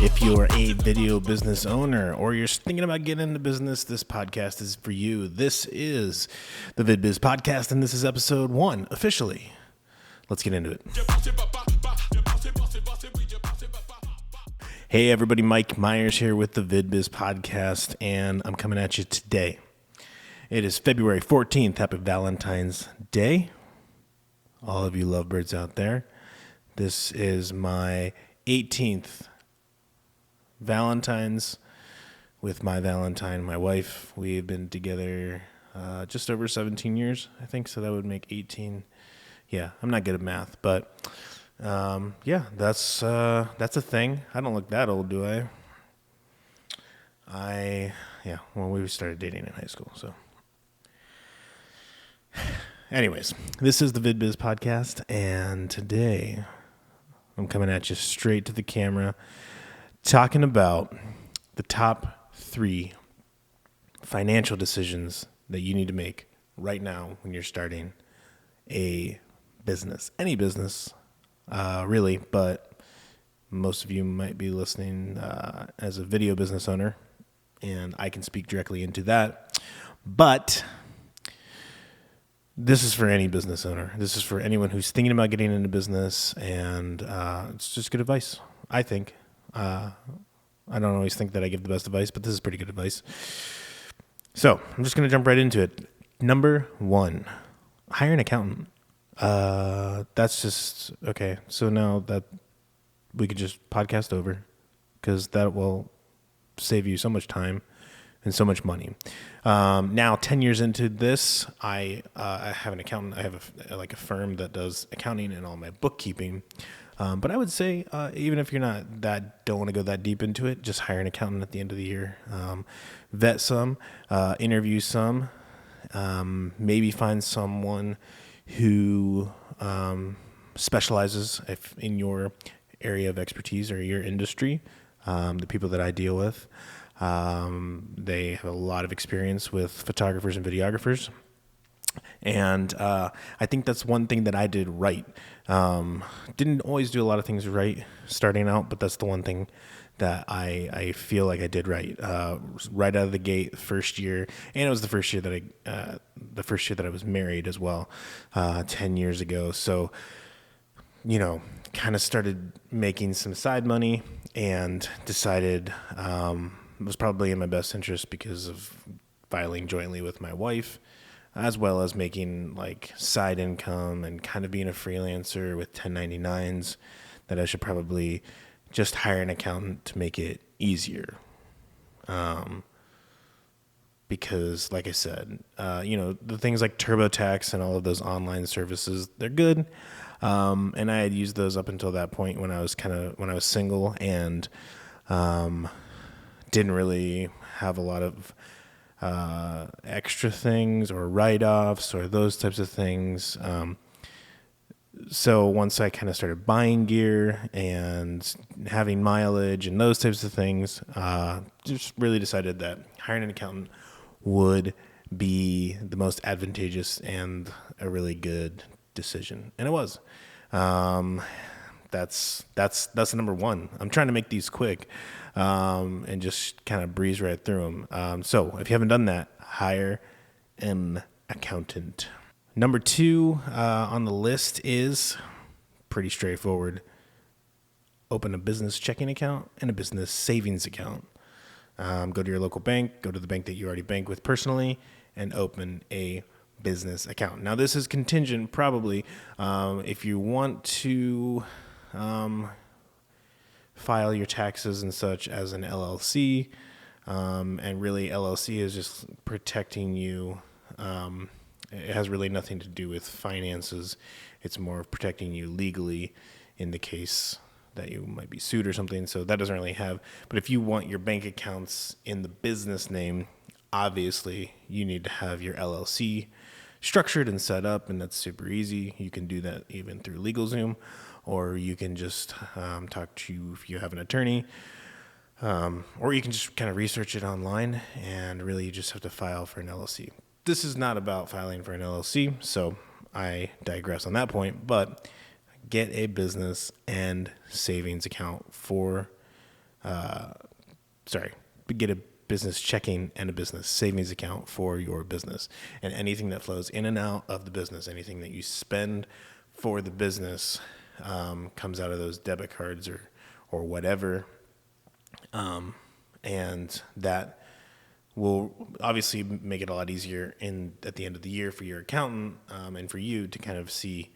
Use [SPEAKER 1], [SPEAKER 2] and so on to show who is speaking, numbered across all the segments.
[SPEAKER 1] If you're a video business owner or you're thinking about getting into business, this podcast is for you. This is the VidBiz Podcast, and this is episode 1, officially. Let's get into it. Hey everybody, Mike Myers here with the VidBiz Podcast, and I'm coming at you today. It is February 14th. Happy Valentine's Day. All of you lovebirds out there. This is my 18th Valentine's with my Valentine, my wife. We've been together just over 17 years, I think, so that would make 18. Yeah, I'm not good at math, but yeah, that's a thing. I don't look that old, do I? Well, we started dating in high school, so. Anyways, this is the VidBiz Podcast, and today I'm coming at you straight to the camera, talking about the top 3 financial decisions that you need to make right now when you're starting a business. Any business, really, but most of you might be listening as a video business owner, and I can speak directly into that. But this is for any business owner. This is for anyone who's thinking about getting into business, and it's just good advice, I think. I don't always think that I give the best advice, but this is pretty good advice. So I'm just going to jump right into it. Number 1, hire an accountant. That's just, okay. So now that we could just podcast over, because that will save you so much time and so much money. Now, 10 years into this, I have an accountant. I have a firm that does accounting and all my bookkeeping. But I would say, even if you're don't want to go that deep into it, just hire an accountant at the end of the year. Vet some, interview some, maybe find someone who specializes in your area of expertise or your industry. The people that I deal with, they have a lot of experience with photographers and videographers. And I think that's one thing that I did right. Didn't always do a lot of things right starting out, but that's the one thing that I feel like I did right. Right out of the gate, first year, and it was the first year that I was married as well, 10 years ago. So, kind of started making some side money and decided it was probably in my best interest because of filing jointly with my wife, as well as making side income and kind of being a freelancer with 1099s, that I should probably just hire an accountant to make it easier. Because like I said, the things like TurboTax and all of those online services, they're good. And I had used those up until that point when I was single and didn't really have a lot of extra things or write-offs or those types of things. So once I kind of started buying gear and having mileage and those types of things, just really decided that hiring an accountant would be the most advantageous and a really good decision. And it was. That's number 1. I'm trying to make these quick and just kind of breeze right through them. So if you haven't done that, hire an accountant. Number 2 on the list is pretty straightforward. Open a business checking account and a business savings account. Go to your local bank, go to the bank that you already bank with personally, and open a business account. Now, this is contingent probably if you want to file your taxes and such as an LLC, and really LLC is just protecting you. It has really nothing to do with finances. It's more of protecting you legally in the case that you might be sued or something. So that doesn't really have, but if you want your bank accounts in the business name, obviously you need to have your LLC structured and set up, and that's super easy. You can do that even through LegalZoom, or you can just talk to, if you have an attorney, or you can just kind of research it online, and really you just have to file for an LLC. This is not about filing for an LLC, so I digress on that point, but get a business and savings account get a business checking and a business savings account for your business. And anything that flows in and out of the business, anything that you spend for the business, comes out of those debit cards or whatever. And that will obviously make it a lot easier at the end of the year for your accountant, and for you to kind of see,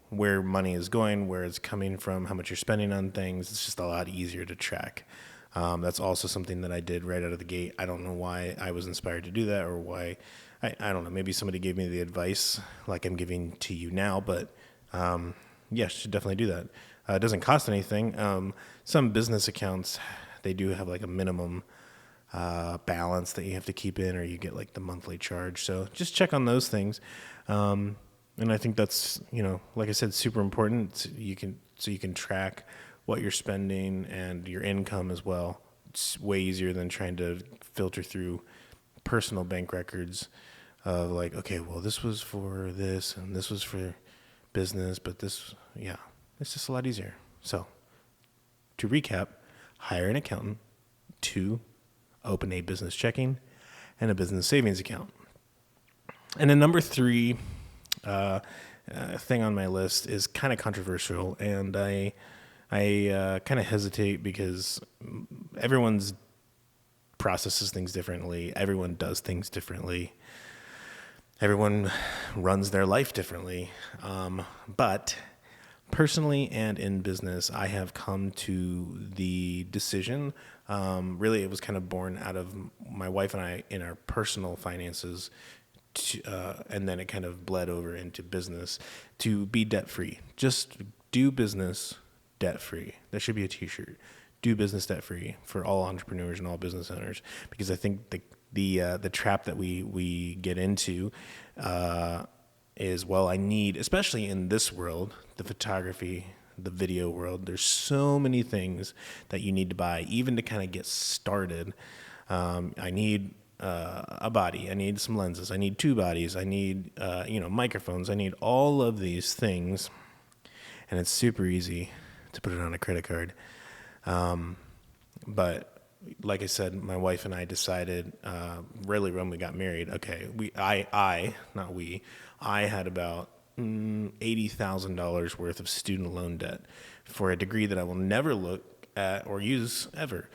[SPEAKER 1] where money is going, where it's coming from, how much you're spending on things. It's just a lot easier to track. That's also something that I did right out of the gate. I don't know why I was inspired to do that, or why, I don't know, maybe somebody gave me the advice like I'm giving to you now, but should definitely do that. It doesn't cost anything. Some business accounts, they do have like a minimum balance that you have to keep in, or you get like the monthly charge. So just check on those things. And I think that's, like I said, super important. So you can track what you're spending and your income as well. It's way easier than trying to filter through personal bank records of like, okay, well, this was for this and this was for business, but it's just a lot easier. So to recap, hire an accountant. 2, open a business checking and a business savings account. And then number 3, thing on my list is kind of controversial, and I kind of hesitate because everyone's processes things differently. Everyone does things differently. Everyone runs their life differently. But personally and in business, I have come to the decision, really it was kind of born out of my wife and I in our personal finances, and then it kind of bled over into business, to be debt-free. Just do business debt-free. That should be a t-shirt. Do business debt-free for all entrepreneurs and all business owners, because I think the trap that we get into is, well, I need, especially in this world, the photography, the video world, there's so many things that you need to buy, even to kind of get started. I need a body. I need some lenses. I need 2 bodies. I need, microphones. I need all of these things, and it's super easy to put it on a credit card. But like I said, my wife and I decided, really when we got married, okay, I had about $80,000 worth of student loan debt for a degree that I will never look at or use ever.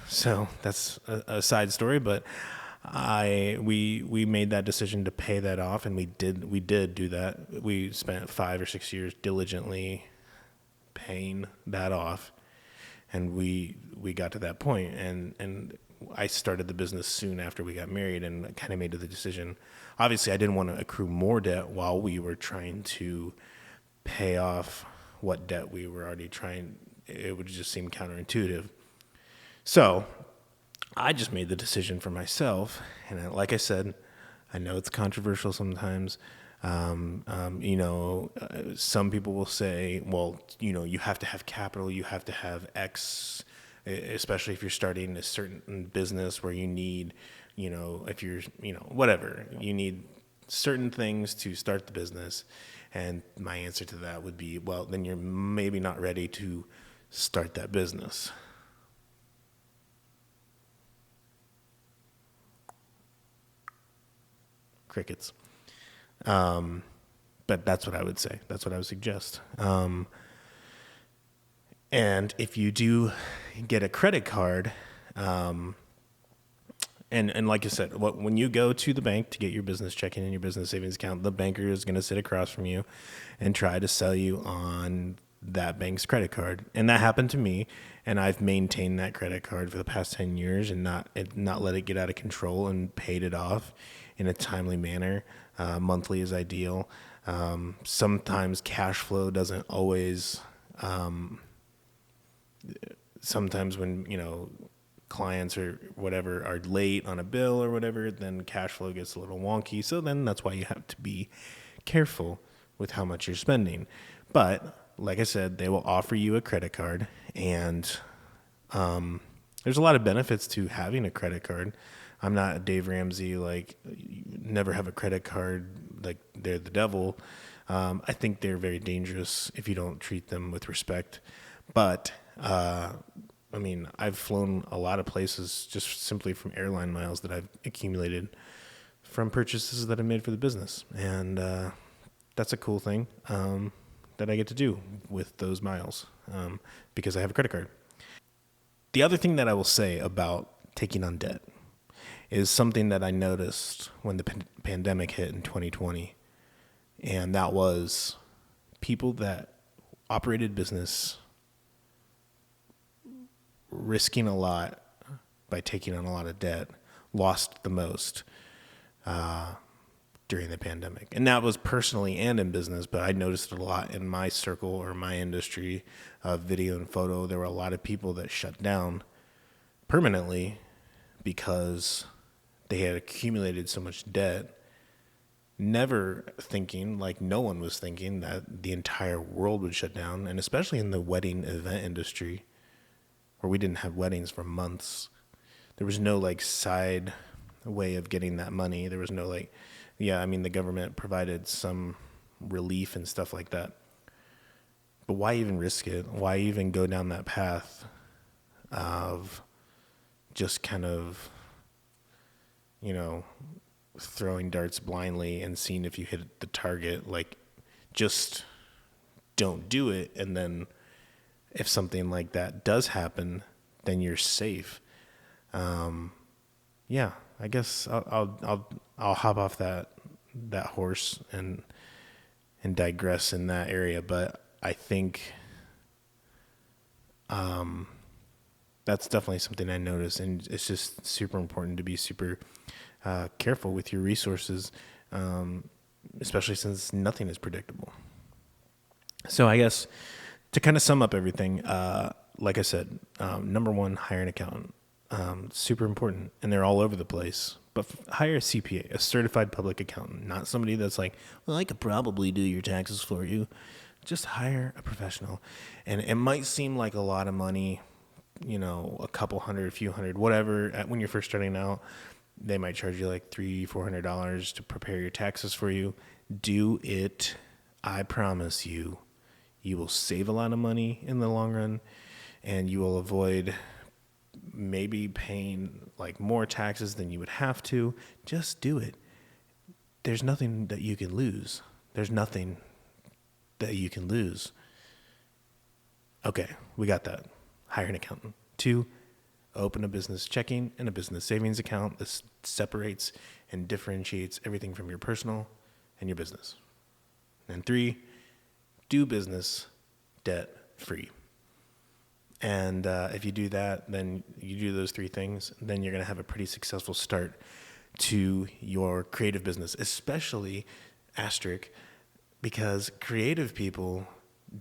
[SPEAKER 1] So that's a side story, but we made that decision to pay that off, and we did do that. We spent 5 or 6 years diligently paying that off, and we got to that point, and I started the business soon after we got married, and kind of made the decision. Obviously, I didn't want to accrue more debt while we were trying to pay off what debt we were already trying. It would just seem counterintuitive. So I just made the decision for myself. And like I said, I know it's controversial sometimes. Some people will say, well, you have to have capital, you have to have X, especially if you're starting a certain business where you need, if you're, whatever, you need certain things to start the business. And my answer to that would be, well, then you're maybe not ready to start that business. Crickets. But that's what I would say. That's what I would suggest. And if you do get a credit card, and like I said, when you go to the bank to get your business checking and your business savings account, the banker is going to sit across from you and try to sell you on that bank's credit card. And that happened to me, and I've maintained that credit card for the past 10 years and not let it get out of control, and paid it off in a timely manner. Monthly is ideal. Sometimes cash flow doesn't always, sometimes when, clients or whatever are late on a bill or whatever, then cash flow gets a little wonky. So then that's why you have to be careful with how much you're spending. But like I said, they will offer you a credit card, and there's a lot of benefits to having a credit card. I'm not Dave Ramsey, like, you never have a credit card, like they're the devil. I think they're very dangerous if you don't treat them with respect. But, I mean, I've flown a lot of places just simply from airline miles that I've accumulated from purchases that I made for the business. And that's a cool thing that I get to do with those miles because I have a credit card. The other thing that I will say about taking on debt is something that I noticed when the pandemic hit in 2020. And that was people that operated business risking a lot by taking on a lot of debt lost the most during the pandemic. And that was personally and in business, but I noticed it a lot in my circle or my industry of video and photo. There were a lot of people that shut down permanently because they had accumulated so much debt, never thinking, like no one was thinking, that the entire world would shut down. And especially in the wedding event industry, where we didn't have weddings for months, there was no like side way of getting that money. There was no like, yeah, I mean, the government provided some relief and stuff like that. But why even risk it? Why even go down that path of just kind of, you know, throwing darts blindly and seeing if you hit the target? Like, just don't do it. And then if something like that does happen, then you're safe. Yeah, I guess I'll hop off that horse and digress in that area. But I think that's definitely something I noticed, and it's just super important to be super careful with your resources, especially since nothing is predictable. So I guess to kind of sum up everything, like I said, number one, hire an accountant. Super important, and they're all over the place. But hire a CPA, a certified public accountant, not somebody that's like, well, I could probably do your taxes for you. Just hire a professional. And it might seem like a lot of money, you know, a couple hundred, a few hundred, whatever. When you're first starting out, they might charge you like $300-$400 to prepare your taxes for you. Do it. I promise you, you will save a lot of money in the long run, and you will avoid maybe paying like more taxes than you would have to. Just do it. There's nothing that you can lose. There's nothing that you can lose. Okay, we got that. Hire an accountant. 2, open a business checking and a business savings account. This separates and differentiates everything from your personal and your business. And 3, do business debt free. And if you do that, then you do those 3 things, then you're going to have a pretty successful start to your creative business, especially asterisk, because creative people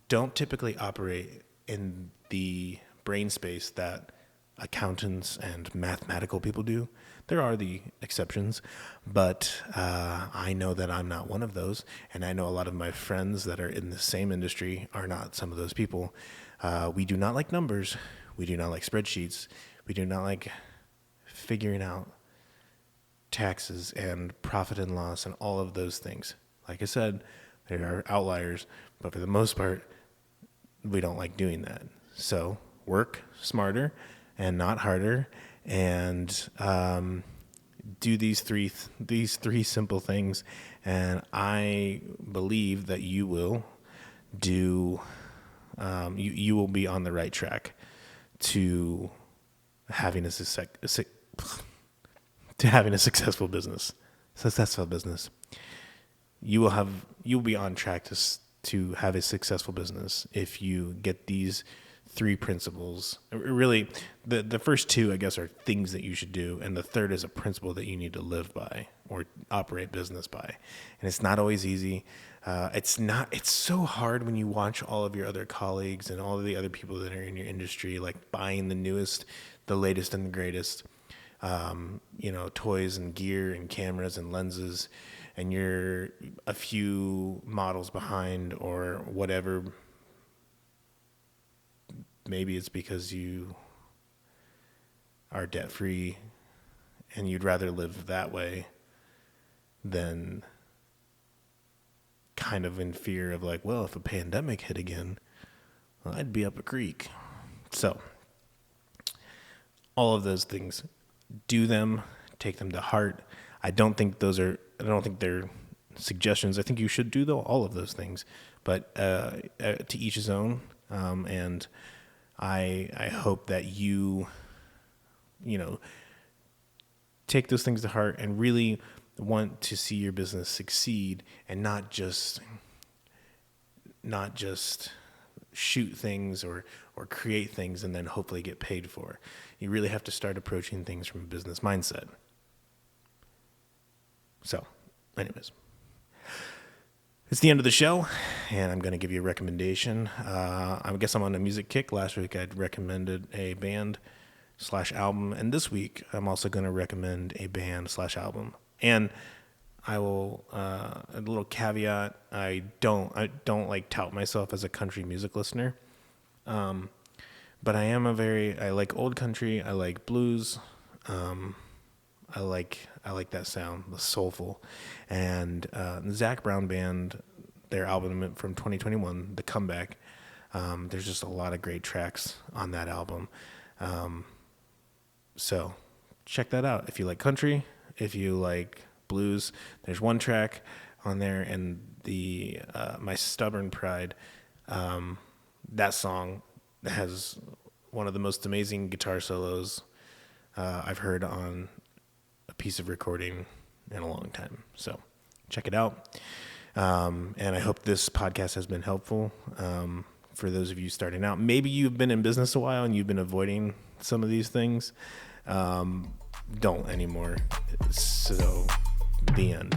[SPEAKER 1] don't typically operate in the brain space that accountants and mathematical people do. There are the exceptions, but I know that I'm not one of those, and I know a lot of my friends that are in the same industry are not some of those people. We do not like numbers. We do not like spreadsheets. We do not like figuring out taxes and profit and loss and all of those things. Like I said, there are outliers, but for the most part, we don't like doing that. So work smarter and not harder, and do these three simple things, and I believe that you will do. You will be on the right track to having a successful business. You will be on track to have a successful business if you get these 3 principles. Really, the first 2, I guess, are things that you should do, and the third is a principle that you need to live by or operate business by. And it's not always easy. It's so hard when you watch all of your other colleagues and all of the other people that are in your industry, like buying the newest, the latest and the greatest, toys and gear and cameras and lenses, and you're a few models behind or whatever. Maybe it's because you are debt free and you'd rather live that way than kind of in fear of like, well, if a pandemic hit again, well, I'd be up a creek. So all of those things, do them, take them to heart. I don't think they're suggestions. I think you should do all of those things, but to each his own. And I hope that you take those things to heart and really want to see your business succeed, and not just shoot things or create things and then hopefully get paid for. You really have to start approaching things from a business mindset. So, anyways, it's the end of the show, and I'm going to give you a recommendation. I guess I'm on a music kick. Last week I'd recommended a band/album, and this week I'm also going to recommend a band/album. And I will, a little caveat, I don't like tout myself as a country music listener. But I like old country. I like blues. I like that sound, the soulful. And the Zac Brown Band, their album from 2021, The Comeback, there's just a lot of great tracks on that album. So check that out. If you like country, if you like blues, there's one track on there, and the My Stubborn Pride, that song has one of the most amazing guitar solos I've heard on a piece of recording in a long time. So check it out. And I hope this podcast has been helpful for those of you starting out. Maybe you've been in business a while and you've been avoiding some of these things. Don't anymore. So the end.